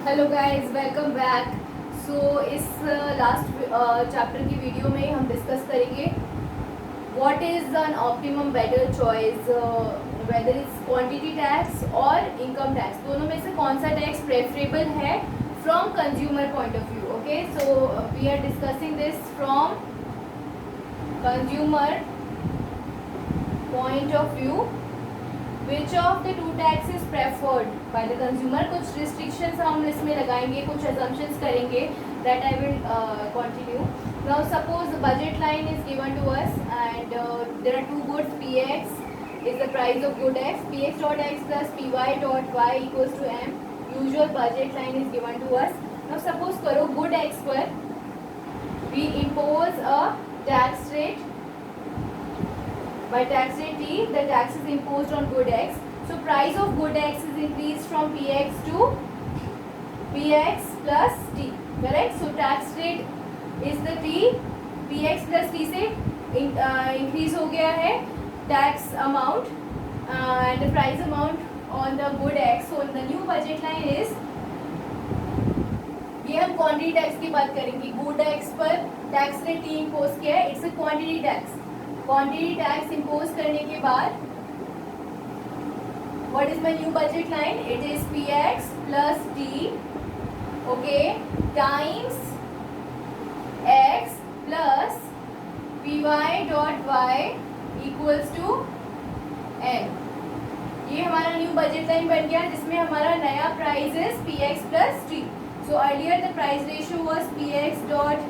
Hello guys, welcome back. इस last chapter की video में हम डिस्कस करेंगे what is an optimum better choice, whether is quantity tax और इनकम टैक्स, दोनों में से कौन सा टैक्स प्रेफरेबल है from consumer point of view. Okay, so we are discussing this from consumer point of view. Which of the two tax is preferred by the consumer? कुछ restrictions हम इसमें लगाएंगे, कुछ assumptions करेंगे that I will continue. Now suppose the budget line is given to us and there are two goods. Px is the price of good x. Px dot x plus py dot y equals to m. Usual budget line is given to us. Now suppose करो good x पर we impose a tax rate. By tax rate T, the tax is imposed on good X. So price of good X is increased from Px to Px plus T. Correct? So tax rate is the T. Px plus T से increase हो गया है tax amount and the price amount on the good X. So the new budget line is, ये हम quantity tax की बात करेंगे। Good x पर टैक्स रेट टी इम्पोज किया है, it's a quantity tax. Quantity tax impose करने के बाद what is my new budget line? It is p x plus t, okay, times x plus p y dot y equals to n. ये हमारा new budget line बन गया जिसमें हमारा नया price is p x plus t. So earlier the price ratio was p x dot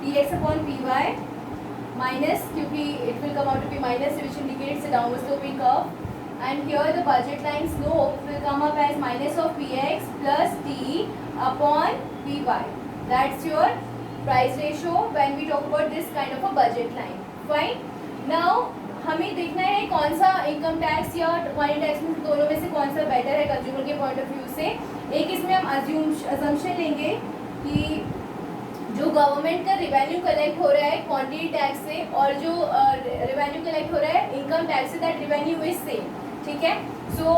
p x upon p y minus, क्योंकि it will come out to be minus, which indicates the downward sloping curve, and here the budget line slope will come up as minus of px plus t upon py. That's your price ratio when we talk about this kind of a budget line. Fine. Now हमें देखना है कौन सा income tax या quantity tax में दोनों में से कौन सा बेटर है कंज्यूमर के पॉइंट ऑफ व्यू से। एक इसमें हम अजम्पशन लेंगे कि जो गवर्नमेंट का रिवेन्यू कलेक्ट हो रहा है क्वांटिटी टैक्स से और जो रिवेन्यू कलेक्ट हो रहा है इनकम टैक्स से, दैट रिवेन्यू इज सेम। ठीक है, so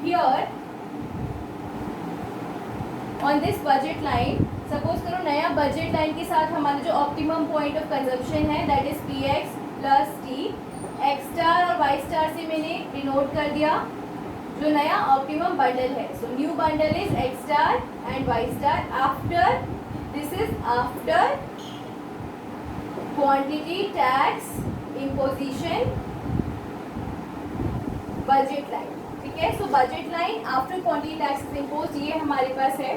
here on this budget line, suppose करो नया बजट लाइन के साथ हमारा जो ऑप्टिमम पॉइंट ऑफ कंजप्शन है that is p x plus T. X star और वाई स्टार से मैंने डिनोट कर दिया जो नया ऑप्टिमम बंडल है। So new bundle is x star and y star after, this is after quantity tax imposition budget line। ठीक है, so budget line after quantity tax is imposed ये हमारे पास है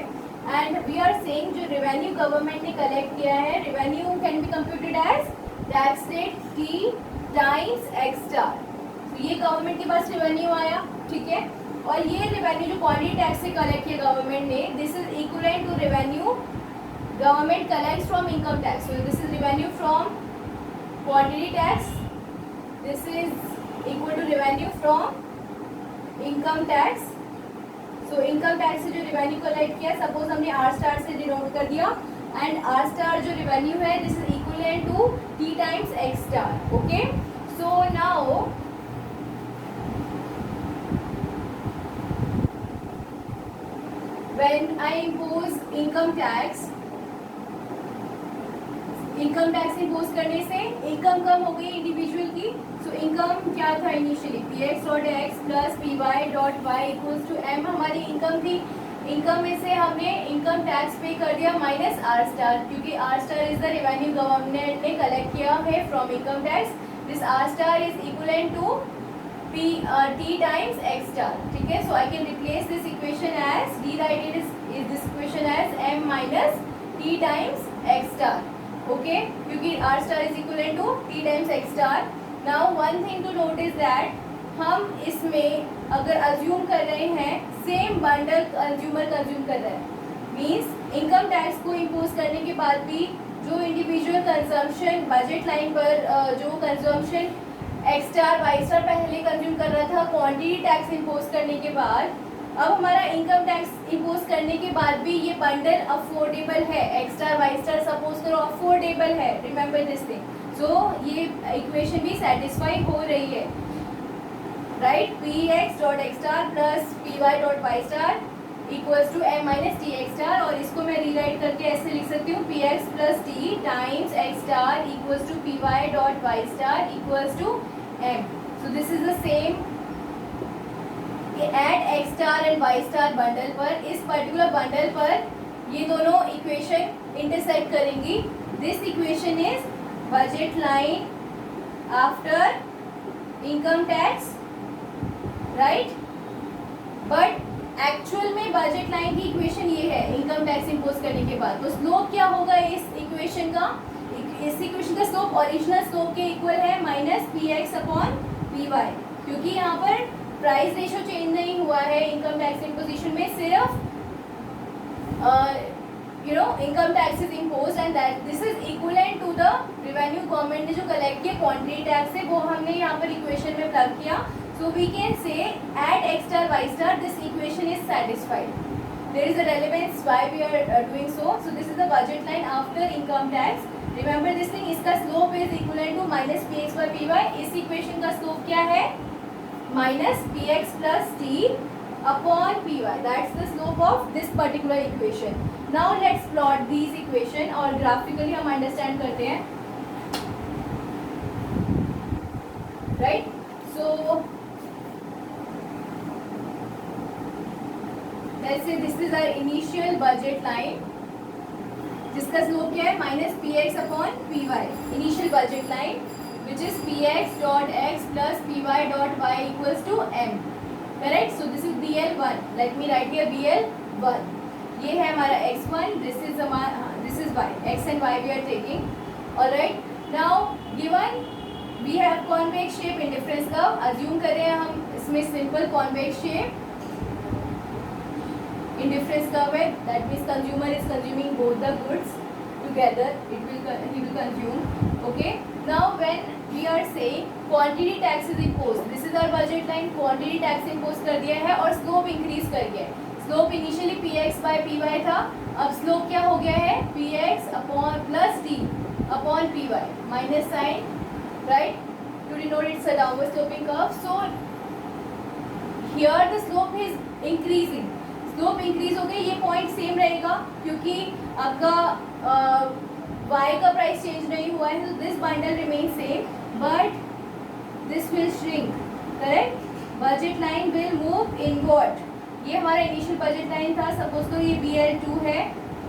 and we are saying जो revenue government ने collect किया है, revenue can be computed as tax rate T times x star। तो ये गवर्नमेंट के पास revenue आया, ठीक है, और ये revenue जो quantity tax से collect किया गवर्नमेंट ने, this is equivalent to revenue government collects from income tax. So this is revenue from quantity tax, this is equal to revenue from income tax. So income tax से जो revenue collect किया, suppose हमने R star से denote कर दिया and R star जो revenue है this is equivalent to T times X star. Okay, so now when I impose income tax, income tax impose करने से इनकम कम हो गई इंडिविजुअल की। सो इनकम क्या था initially? P x dot x plus p y dot y equals to m हमारी income थी। Income में से हमने इनकम टैक्स पे कर दिया माइनस आर स्टार, क्योंकि r star is the revenue government ने कलेक्ट किया है from income tax. This r star is equivalent to p t times x star. ठीक है, so I can replace this equation as the written is this equation as m minus t times x star. Okay, क्योंकि r star is equivalent to t times x star. Now one thing to note is that हम इसमें अगर assume कर रहे हैं same bundle consumer consume कर रहा है, मीन्स इनकम टैक्स को इम्पोज करने के बाद भी जो इंडिविजुअल कंजम्पशन बजट लाइन पर जो consumption x star y star पहले कंज्यूम कर रहा था क्वांटिटी टैक्स इम्पोज करने के बाद, अब हमारा इनकम टैक्स इम्पोज करने के बाद भी ये बंडल अफोर्डेबल है। X star y star suppose करो अफोर्डेबल है, रिमेंबर दिस थिंग। सो ये इक्वेशन भी सेटिस्फाई हो रही है, right? P x dot x star plus p y dot y star equals to m minus t x star, और इसको मैं रीराइट करके ऐसे लिख सकती हूँ p x plus t times x star equals to p y dot y star equals to m. So this is the same. At x star and y star bundle पर, इस पर्टिकुलर बंडल पर ये दोनों equation intersect करेंगी. This equation is budget line after income tax, right. But actual में budget line की equation ये है इनकम टैक्स इम्पोज करने के बाद. तो स्लोप क्या होगा इस इक्वेशन का? इस इक्वेशन का स्लोप ओरिजिनल स्लोप के इक्वल है minus p x upon p y, क्योंकि यहाँ पर प्राइस रेशो चेंज नहीं हुआ है इनकम टैक्स इम्पोजिशन में, सिर्फ income tax is impose and that this is equivalent to the revenue government ने जो कलेक्ट किया क्वांटिटी टैक्स है, वो हमने यहाँ पर इक्वेशन में प्लग किया. So we can say at x star y star this equation is satisfied. There is a relevance why we are doing so. So this is the budget line after income tax. Remember this thing, इसका slope is equivalent to minus px by py. इस equation का slope क्या है? Minus px plus t upon py. That's the slope of this particular equation. Now let's plot these equation और graphically हम understand करते हैं, right? So let's say this is our initial budget line जिसका slope क्या है minus p x upon p y. Initial budget line which is p x dot x plus p y dot y equals to m, correct. So this is B L one. Let me write here B L one. ये है हमारा x one, this is y, x and y we are taking. Alright, now given we have convex shape indifference curve. Assume करें हम इसमें simple convex shape in difference curve है, that means consumer is consuming both the goods together, he will consume. Okay, now when we are saying quantity tax is imposed, this is our budget line, quantity tax impose कर दिया है और slope increase कर गया है. slope initially px by py था, अब slope क्या हो गया है px upon plus t upon py, minus sign, right, to denote it's a downward sloping curve. So here the slope is increasing. Slope increase हो गई, ये पॉइंट सेम रहेगा क्योंकि आपका y का प्राइस चेंज नहीं हुआ है. This bundle remain same but this will shrink, correct. Budget line will move inward. ये हमारा इनिशियल बजट लाइन था, सपोज करो ये BL2 है.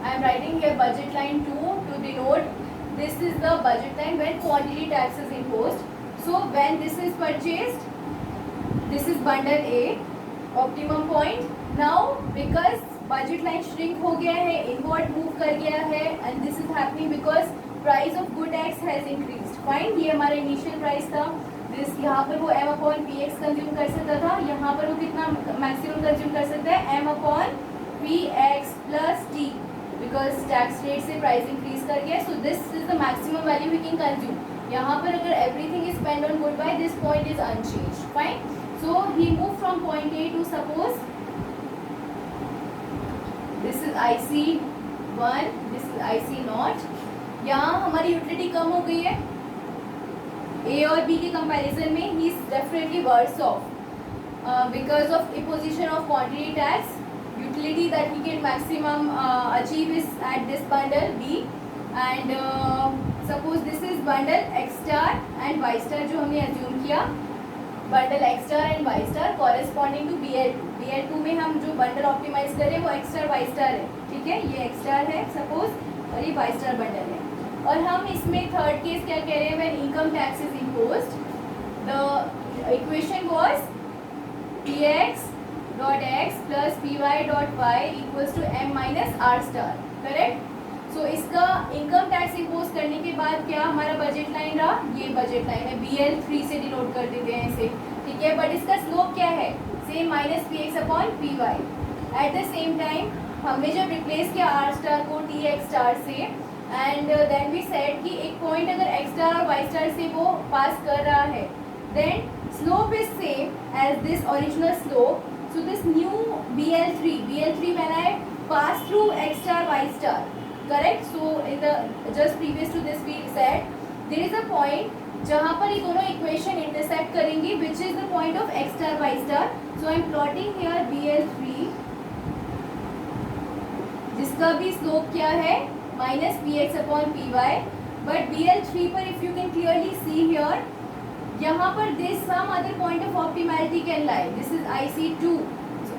I am writing here budget line 2 to denote this is the budget line when quantity tax is imposed. So when this is purchased, this is bundle A, optimum point. Now because budget line shrink हो गया है, inward move कर गया है, and this is happening because price of good x has increased. Fine, ये हमारा initial price था. This यहाँ पर वो m upon p x consume कर सकता था, यहाँ पर वो कितना मैक्सिमम कंज्यूम कर सकता है m upon p x plus t, because tax rate से प्राइस इंक्रीज कर गया. So this is the maximum value we can consume. यहाँ पर अगर everything is spend on good y, this point is unchanged. Fine, so he move from point A to suppose this is IC1, this is IC0. यहाँ हमारी utility कम हो गई है A और B के कंपैरिजन में. He is definitely worse off because of imposition of quantity tax. Utility that he can maximum achieve is at this bundle B, and suppose this is bundle X star and Y star जो हमने assume किया. Bundle X star and Y star corresponding to BL2. BL2 में हम जो bundle optimise करें वो X star Y star है, ठीक है. ये X स्टार है सपोज और ये Y स्टार बंडल है. और हम इसमें थर्ड केस क्या कह रहे हैं, when income tax is imposed, the equation was px dot x plus py dot y equals to m minus r star, correct. So इसका इनकम टैक्स इम्पोज करने के बाद क्या हमारा बजट लाइन रहा, ये बजट लाइन है. BL3 से डिनोट कर देते हैं इसे, ठीक है. बट इसका स्लोप क्या है, same minus p x upon p y. At the same time हमने जब रिप्लेस किया आर स्टार को टी एक्स स्टार से, एंड देन वी सेड कि एक पॉइंट अगर एक्स स्टार और वाई स्टार से वो पास कर रहा है, then slope is same as this original slope. So this new BL3 when I pass through x star y star, correct. So in the just previous to this we said there is a point जहाँ पर ये दोनों equation intersect करेंगी, which is the point of x star y star. So I am plotting here BL3 इसका भी slope क्या है minus p x upon p y. But BL3 पर if you can clearly see here, यहाँ पर this some other point of optimality can lie. This is IC2.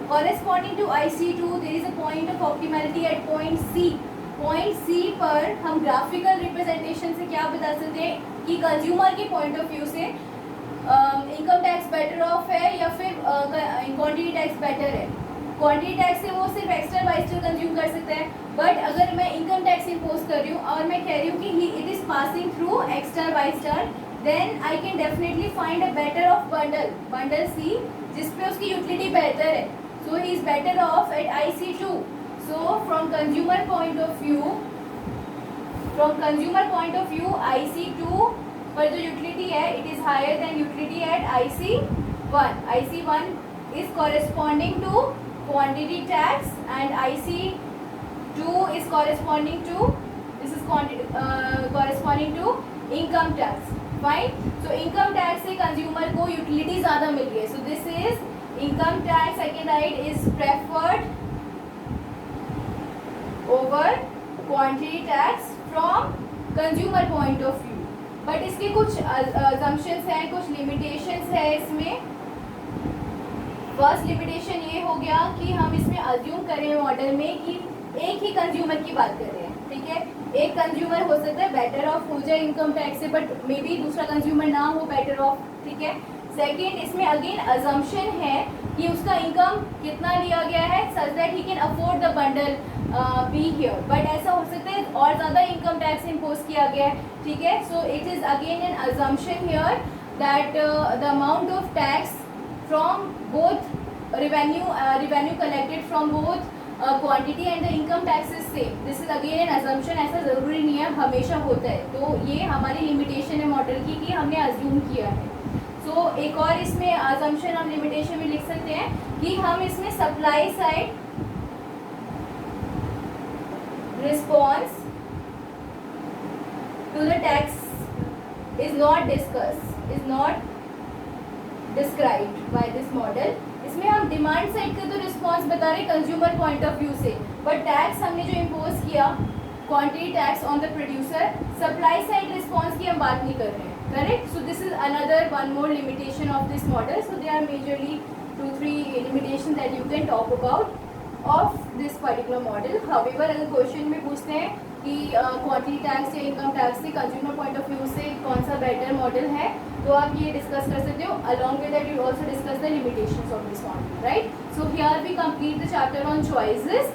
Corresponding to IC2 there is a point of optimality at point C. Point c पर हम graphical representation से क्या बता सकते हैं कि कंज्यूमर के पॉइंट ऑफ व्यू से इनकम टैक्स बेटर ऑफ है या फिर क्वांटिटी टैक्स बेटर है. क्वांटिटी टैक्स से वो सिर्फ एक्स्ट्रा बाइस्टर कंज्यूम कर सकता है. बट अगर मैं इनकम टैक्स इम्पोज कर रही हूँ और मैं कह रही हूँ कि it is passing through x star y star, then I can definitely find a better off bundle c जिसपे उसकी यूटिलिटी बेहतर है. So he is better off at IC2. So from consumer point of view IC2 पर जो utility है it is higher than utility at IC1. IC1 is corresponding to quantity tax and IC2 is corresponding to corresponding to income tax. Fine. So income tax से consumer को utility ज़्यादा मिल रही है. So this is income tax, I can write, is preferred over quantity tax from consumer point of view. But इसके कुछ assumptions हैं, कुछ limitations है इसमें. फर्स्ट लिमिटेशन ये हो गया कि हम इसमें अज्यूम करें मॉडल में कि एक ही कंज्यूमर की बात कर रहे हैं. ठीक है, एक कंज्यूमर हो सकता है बेटर ऑफ हो जाए इनकम टैक्स से, बट मे बी दूसरा कंज्यूमर ना हो बेटर ऑफ. ठीक है. सेकेंड, इसमें अगेन अजम्पशन है कि उसका इनकम कितना लिया गया है such that he can afford the bundle be here. But ऐसा हो सकता है और ज़्यादा इनकम टैक्स इम्पोज किया गया है. ठीक है. So it is again an assumption here that the amount of tax from both revenue collected from both quantity and the income tax is same. This is again an assumption. ऐसा ज़रूरी नहीं है, हमेशा होता है. तो ये हमारी लिमिटेशन है मॉडल की कि हमने अज्यूम किया है. सो एक और इसमें assumption हम लिमिटेशन में लिख सकते हैं कि हम इसमें supply side response to the tax is not described by this model. इसमें हम डिमांड साइड का तो रिस्पॉन्स बता रहे कंज्यूमर पॉइंट ऑफ व्यू से, बट टैक्स हमने जो इम्पोज किया quantity tax on the producer, supply side response की हम बात नहीं कर रहे हैं. Correct. So this is another one more limitation of this model. So they are majorly 2-3 limitation that you can talk about of this particular model. However अगर question में पूछते हैं कि क्वांटिटी टैक्स या इनकम टैक्स से consumer point of view से कौन सा बेटर मॉडल है, तो आप ये डिस्कस कर सकते हो. Along with that you also discuss the limitations of this model. Right. So here we complete the chapter on choices.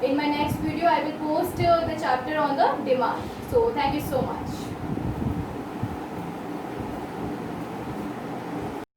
In my next video I will post the chapter on the demand. So thank you so much.